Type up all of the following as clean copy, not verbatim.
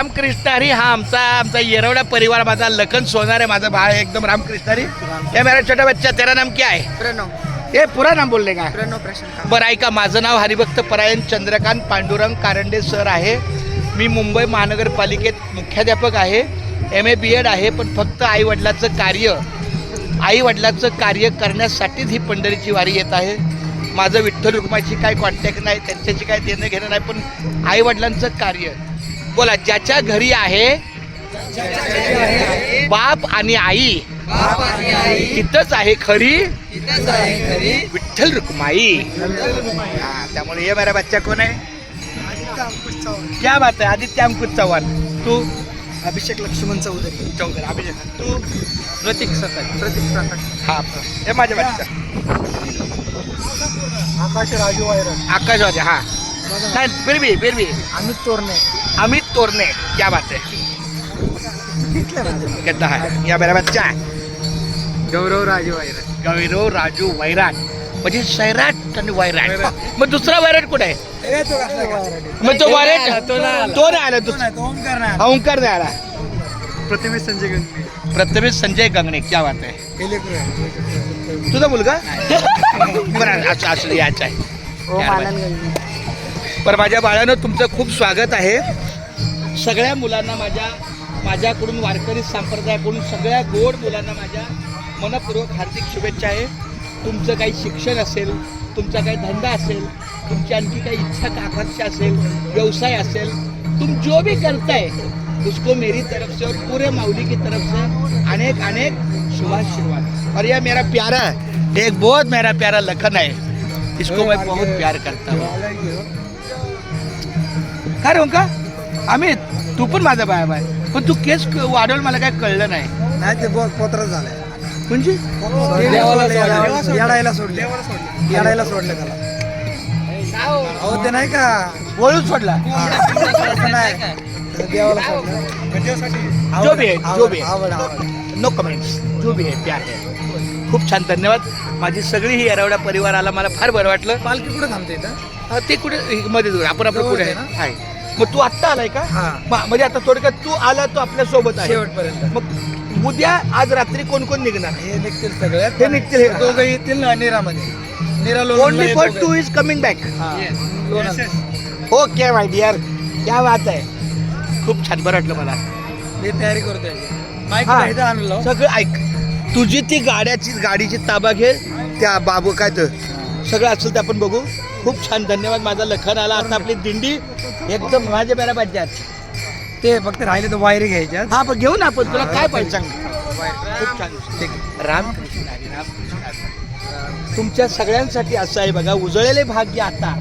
रामकृष्ण हरी. हा आमचा येरवडा परिवार, माझा लखन सोनार है, माझा भाई एकदम रामकृष्ण हरी. ये मेरा छोटा बच्चा, तेरा नाम क्या है? प्रणव. ये पूरा नाम बोलले का? प्रणव प्रशांत. बरं ऐका, माझं नाव हरिभक्त परायण चंद्रकांत पांडुरंग कारंडे सर आहे. मी मुंबई महानगरपालिकेत मुख्याध्यापक आहे. MA BEd आहे. पण फक्त आईवडिलाचं कार्य करण्यासाठीच ही पंढरीची वारी येत आहे. माझं विठ्ठल रुक्माची काय कॉन्टॅक्ट नाही, त्यांच्याशी काय देणं घेणं नाही, पण आईवडिलांचं कार्य. बोला, ज्याच्या घरी आहे बाप आणि आई तिथंच आहे खरी विठ्ठल रुक्माई. त्यामुळे ये मेरा बच्चा कोण आहे? क्या बात आहे? आदित्य अंकुश चव्हाण. तू? अभिषेक लक्ष्मण चौधरी. अभिषेक. तू? प्रतीक प्रताप. हा, हे माझ्या बच्चा. आकाश राजू वायरन. आकाश वाजे. हा नाही, फिर भी अमित तोरणे. क्या बात है? कितना है? या मेरा बच्चा गौरव राजू वैराट. म्हणजे सैराट आणि वैराट. मग दुसरा वैराट कुठे आहे? मग तो वैराट तो नाही आला. दुसरा ओंकार नाही आला. प्रथमेश संजय गंगणे. क्या बात आहे? तुझा मुलगा? बरं, असं यायचं आहे. बरं, माझ्या बाळानं तुमचं खूप स्वागत आहे. सगळ्या मुलांना माझ्याकडून, वारकरी संप्रदायाकडून सगळ्या गोड मुलांना माझ्या मनपूर्वक हार्दिक शुभेच्छा आहे. तुमचं काही शिक्षण असेल, तुमचा काही धंदा असेल, तुमची आणखी काही इच्छा आकांक्षा असेल, व्यवसाय असेल, तुम जो भी करताय उसको मेरी तरफ से और पूरे माउली की तरफ से अनेक अनेक शुभाशीर्वाद. और यह मेरा प्यारा, एक बहुत मेरा प्यारा लखन है, इसको मैं बहुत प्यार करता हूँ. काय रे ओंकार? अमित, तू पण माझा बाय, पण तू केस वाढवलं मला काय कळलं नाही. ते पोत्र झालंय. म्हणजे येडायला सोडलं त्याला. अहो ते नाही का वळून सोडला. जो भी है नो कमेंट्स. जो भी है प्यार है. खूप छान, धन्यवाद. माझी सगळी ही येरवडा परिवार आला, मला फार बरं वाटलं. पालखी कुठे थांबते इथं? ते कुठे मध्ये आपण पुढे आहे. मग तू आत्ता आलाय का? हा. म्हणजे आता थोडक्यात तू आला, तो आपल्या सोबत आहे शेवटपर्यंत. मग उद्या आज रात्री कोण कोण निघणार? हे निघतील सगळ्यात. हे निघतील, हे दोघं येतील ना निरामध्ये. Only for 2 is coming back. Okay my dear, क्या बात आहे. खूप छान, बरं वाटलं मला. मी तयारी करतोय. माईक आणलं. सगळं ऐक, तुझी ती गाडीची ताबा घे. त्या बाबू काय तर सगळं असेल ते आपण बघू. खूप छान, धन्यवाद. माझा लखन आला. आता आपली दिंडी एकदम माझ्या बऱ्या पाहिजे. ते फक्त राहिले तर वायरी घ्यायच्या. हा, पण घेऊ ना आपण. तुला काय पाहिजे सांग. खूप छान. रामकृष्ण हरी. रामकृष्ण हरी. तुमच्या सगळ्यांसाठी असं आहे बघा, उजळलेले भाग्य आता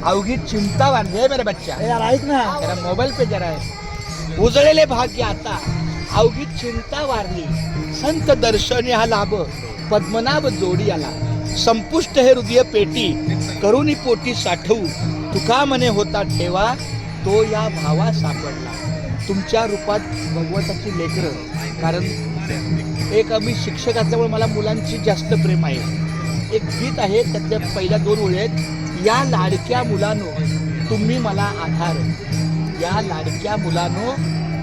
अवघी चिंता वाढली मेरा बच्चा. ऐक ना, मेरा मोबाईल पे जरा आहे. उजळलेले भाग्य आता अवघी चिंता वारली. संत दर्शनी हा लाभ पद्मनाभ जोडी आला. संपुष्ट हे हृदय पेटी करुणी पोटी साठवू. तुका मने होता ठेवा तो या भावा सापडला. तुमच्या रूपात भगवंताची लेकरं. कारण एक मी शिक्षक असल्यामुळे मला मुलांची जास्त प्रेम आहे. एक गीत आहे, त्यातल्या पहिल्या 2 ओळी आहेत. या लाडक्या मुलानो तुम्ही मला आधार. या लाडक्या मुलानो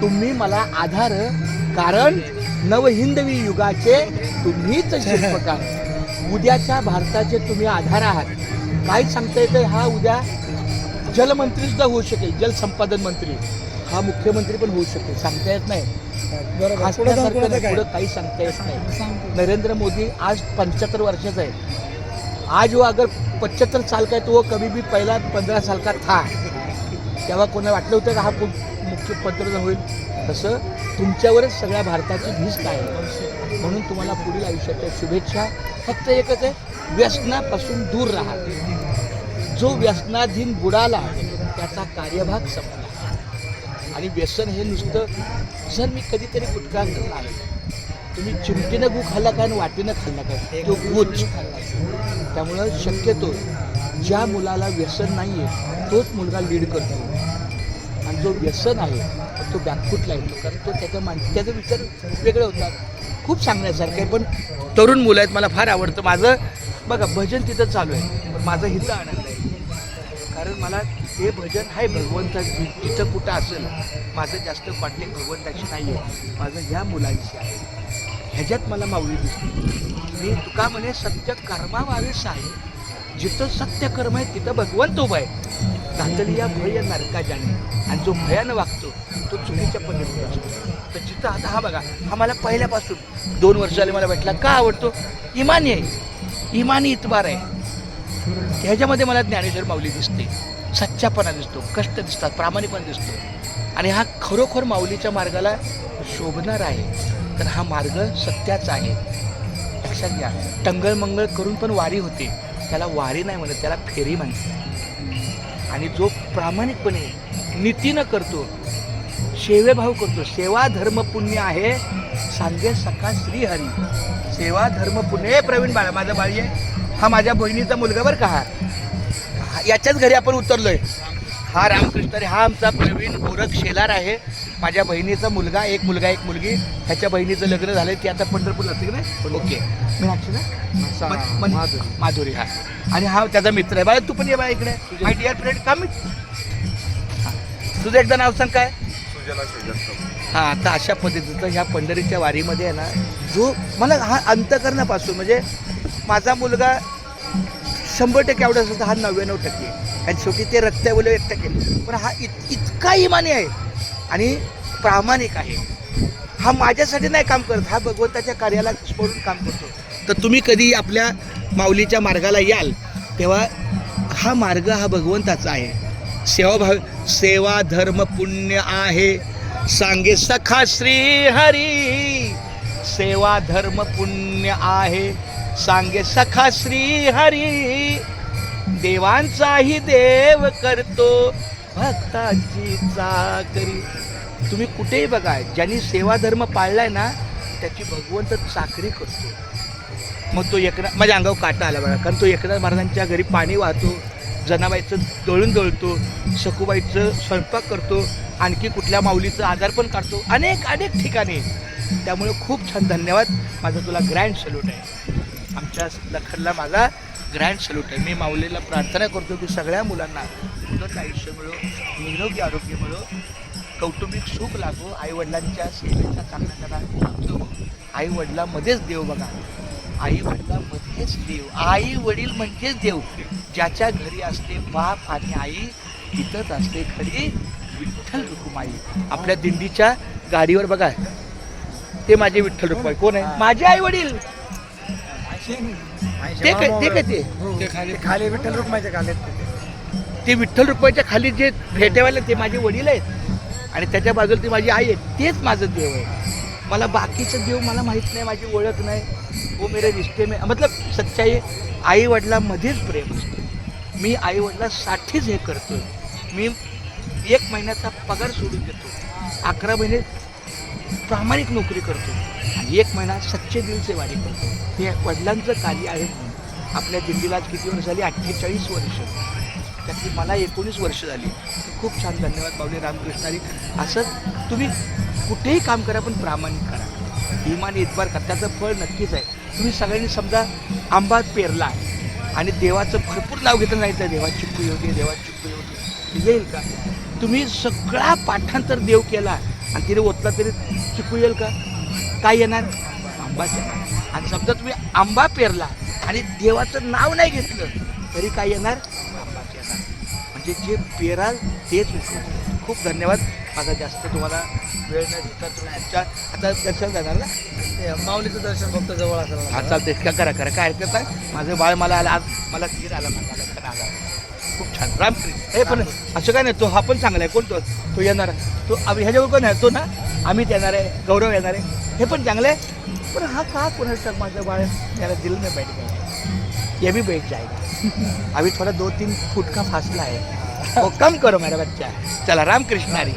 तुम्ही मला आधार. कारण नवहिंदवी युगाचे तुम्हीच शिल्पकार. उद्याच्या भारताचे तुम्ही आधार आहात. काय सांगता येतं, हा उद्या जलमंत्री सुद्धा होऊ शकेल. जलसंपादन मंत्री हा मुख्यमंत्री पण होऊ शकेल. सांगता येत नाही. पुढं काही सांगता येत नाही. नरेंद्र मोदी आज 75 वर्षाचा आहे. आज वो अगर 75 साल का है तो वो कभी भी पहला 15 साल का था. तेव्हा कोणाला वाटलं होतं का हा मुख्य पंतप्रधान होईल? तसं तुमच्यावरच सगळ्या भारताची भीष्ट आहे. म्हणून तुम्हाला पुढील आयुष्याच्या शुभेच्छा. फक्त एकच आहे, व्यसनापासून दूर राहा. जो व्यसनाधीन बुडाला त्याचा कार्यभाग संपला. आणि व्यसन हे नुसतं, जर मी कधीतरी गुटखा खाल्ला, तुम्ही चिमटीनं गू खाल्ला काय आणि वाटीनं खाल्ला काय, तो गूच. त्यामुळं शक्यतो ज्या मुलाला व्यसन नाही आहे तोच मुलगा लीड करतो. आणि जो व्यसन आहे तो बॅकफुटला येतो. कारण तो त्याचे विचार वेगळे होतात. खूप सांगण्यासारखं आहे. पण तरुण मुलं आहेत, मला फार आवडतं. माझं बघा भजन तिथं चालू आहे, पण माझं हिथं आनंद आहे. कारण मला हे भजन आहे भगवंता जिथं कुठं असेल. माझं जास्त कॉन्टॅक्ट भगवंताशी नाही आहे, माझं ह्या मुलांशी आहे. ह्याच्यात मला माऊली दिसते. मी तुका म्हणे सत्य कर्मा वावेस आहे. जिथं सत्य कर्म आहे तिथं भगवंत उभा आहे. घातली या भय नरका जाणे. आणि जो भयानं वागतो तो चुकीच्या पद्धतीने असतो. तर जिथं आता हा बघा, हा मला पहिल्यापासून 2 वर्ष झाले मला भेटला. का आवडतो? इमानी आहे, इमानी इतबार आहे. ह्याच्यामध्ये मला ज्ञानेश्वर माऊली दिसते. सच्चापणा दिसतो, कष्ट दिसतात, प्रामाणिकपणा दिसतो. आणि हा खरोखर माऊलीच्या मार्गाला शोभणार आहे. तर हा मार्ग सत्याचा आहे, लक्षात घ्या. टंगळमंगळ करून पण वारी होते, त्याला वारी नाही म्हणत, त्याला फेरी म्हणते. आणि जो प्रामाणिकपणे नीतीनं करतो, सेवेभाव करतो, सेवा धर्म पुण्य आहे सांगे सखा श्रीहरी. सेवा धर्म पुण्य. प्रवीण बाळा, माझा बाळी आहे, हा माझ्या बहिणीचा मुलगा बरं का. हा याच्याच घरी आपण उतरलोय. हा रामकृष्ण रे, हा आमचा प्रवीण गोरख शेलार आहे. माझ्या बहिणीचा मुलगा, एक मुलगा एक मुलगी. ह्याच्या बहिणीचं लग्न झालं, ती आता पंढरपूरला असते की नाही. ओके, मीनाक्षी ना, माधुरी. हा, आणि हा त्याचा मित्र आहे. बाळा तू पण ये बाळा इकडे. My dear friend come. तुझं एकदा नाव सांग काय? हां, आता अशा पद्धतीचं ह्या पंढरीच्या वारीमध्ये आहे ना, जो मला हा अंतकरणापासून, म्हणजे माझा मुलगा 100% आवडत असेल तर हा 99%. आणि शेवटी ते रक्त आहे बोल 1%. पण हा इतका इमानी आहे आणि प्रामाणिक आहे. हा माझ्यासाठी नाही काम करत, हा भगवंताच्या कार्याला सोडून काम करतो. तर तुम्ही कधी आपल्या माऊलीच्या मार्गाला याल तेव्हा हा मार्ग हा भगवंताचा आहे. सेवा धर्म पुण्य आहे सांगे सखा श्री हरी. सेवा धर्म पुण्य आहे सांगे सखा श्री हरी. देवांचाही देव करतो भक्ताची चाकरी. तुम्ही कुठेही बघा, ज्यांनी सेवा धर्म पाळलाय ना त्याची भगवंत चाकरी करतो. मग तो एकनाथ, माझ्या अंगावर काटा आला बघा, कारण तो एकनाथ महाराजांच्या घरी पाणी वाहतो, जनाबाईचं दळून दळतो, सखूबाईचं स्वयंपाक करतो, आणखी कुठल्या माऊलीचं आजार पण काढतो, अनेक अनेक ठिकाणी. त्यामुळे खूप छान. धन्यवाद. माझा तुला ग्रँड सल्यूट आहे. आमच्या लखनला माझा ग्रँड सल्यूट आहे. मी माऊलीला प्रार्थना करतो की सगळ्या मुलांना उन्नत आयुष्य मिळो, निरोगी आरोग्य मिळो, कौटुंबिक सुख लागो, आईवडिलांच्या सेवेचा चांगला करा. आईवडिलामध्येच देव बघा, आईवडिलामध्येच देव. आई वडील म्हणजेच देव. ज्याच्या घरी असते बाप आणि आई तिथंच असते खरी विठ्ठल रुक्माई. आपल्या दिंडीच्या गाडीवर बघा, ते माझे विठ्ठल रुक्माई. कोण आहे? माझे आई वडील. ते खाली विठ्ठल रुक्माईच्या खाली, ते विठ्ठल रुक्माईच्या खाली जे फेटेवाले ते माझे वडील आहेत. आणि त्याच्या बाजूला ती माझी आई आहे. तेच माझं देव आहे. मला बाकीचं देव मला माहीत नाही, माझी ओळख नाही. वो मेरे रिश्ते में मतलब सच्चाई. आई वडिलांमध्येच प्रेम असतं. मी आई वडिलांसाठीच हे करतो. मी 1 महिन्याचा पगार सोडून देतो, 11 महिने प्रामाणिक नोकरी करतो आणि 1 महिना सच्चे दिल से वारी करतो. हे वडिलांचं कार्य आहे. आपल्या दिंडीला किती वर्ष झाली? 48 वर्ष. त्यातली मला 19 वर्ष झाली. खूप छान. धन्यवाद माऊली रामकृष्णारी. असंच तुम्ही कुठेही काम करा पण प्रामाणिक करा, इमान इतबार करा, त्याचं फळ नक्कीच आहे. तुम्ही सगळ्यांनी समजा आंबा पेरला आणि देवाचं भरपूर नाव घेतलं नाही तर देवा चिक्कू येऊ दे, देवा चिक्कू येऊ दे, येईल का? तुम्ही सगळा पाठांतर देव केला आणि तिने ओतला तरी चिक्कू येईल का? काय येणार? आंबाच येणार. आणि समजा तुम्ही आंबा पेरला आणि देवाचं नाव नाही घेतलं तरी काय येणार? आंबाच येणार. म्हणजे जे पेराल तेच विकू. खूप धन्यवाद. माझा जास्त तुम्हाला वेळ न देता तुम्ही तुमच्या आता दर्शन जाणार ना? माऊलीचं दर्शन फक्त जवळ असेल. हा चालते का? करा करा, काय हरकत आहे. माझं बाळ मला आला, आज मला तीर आला, माझा लक्षण आला. खूप छान. रामकृष्ण. हे पण असं काय नाही, तो हा पण चांगला आहे. कोण तो येणार? तो ह्याच्यावर कोण आहे? तो ना अमित येणार आहे, गौरव येणार आहे, हे पण चांगलं आहे. पण हा का कोणाचं माझं बाळ त्याला दिल में बैठ गया, ये भी बैठ जाएगा. अभी थोड़ा 2-3 फुट का फासला है, वो कम करो मेरा बच्चा. चला रामकृष्ण हरी.